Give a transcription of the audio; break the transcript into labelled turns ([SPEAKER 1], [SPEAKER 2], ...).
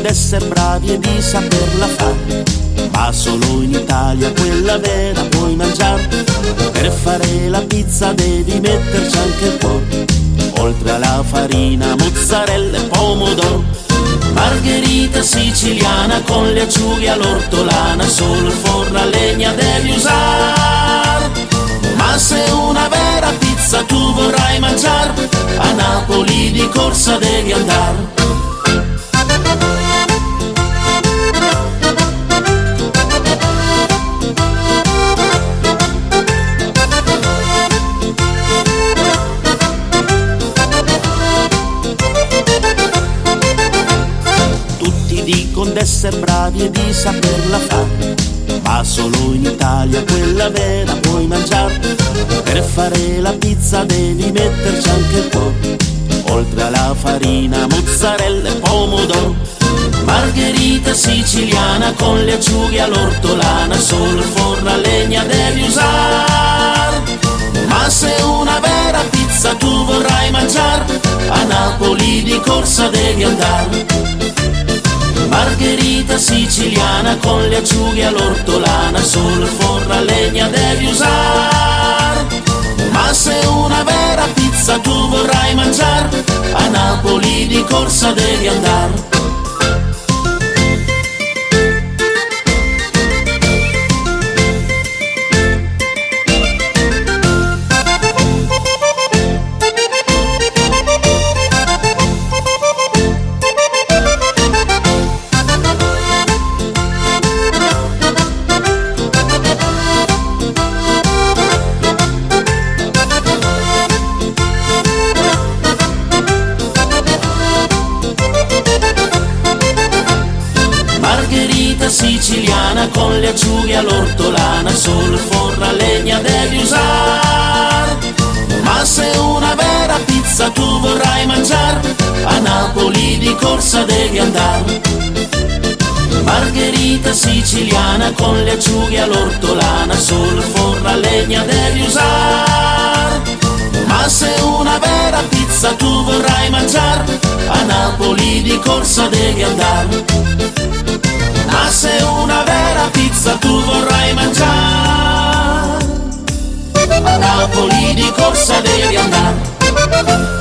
[SPEAKER 1] d'essere bravi e di saperla fare, ma solo in Italia quella vera puoi mangiare. Per fare la pizza devi metterci anche il cuore, oltre alla farina, mozzarella e pomodoro. Margherita siciliana con le acciughe all'ortolana, solo il forno a legna devi usare. Ma se una vera pizza tu vorrai mangiare, a Napoli di corsa devi andare. Dicono d'essere bravi e di saperla fare, ma solo in Italia quella vera puoi mangiare. Per fare la pizza devi metterci anche il cuore, oltre alla farina, mozzarella e pomodoro. Margherita siciliana con le acciughe all'ortolana, solo il forno a legna devi usare. Ma se una vera pizza tu vorrai mangiare, a Napoli di corsa devi andare. Margherita siciliana con le acciughe all'ortolana, solo il forno a legna devi usare. Ma se una vera pizza tu vorrai mangiare, a Napoli di corsa devi andare. Margherita siciliana con le acciughe all'ortolana, solo il forno a legna devi usare. Ma se una vera pizza tu vorrai mangiare, a Napoli di corsa devi andare. Margherita siciliana con le acciughe all'ortolana, solo il forno a legna devi usare. Ma se una vera pizza tu vorrai mangiare, a Napoli di corsa devi andare. Ma se una vera pizza tu vorrai mangiare, a Napoli di corsa devi andare.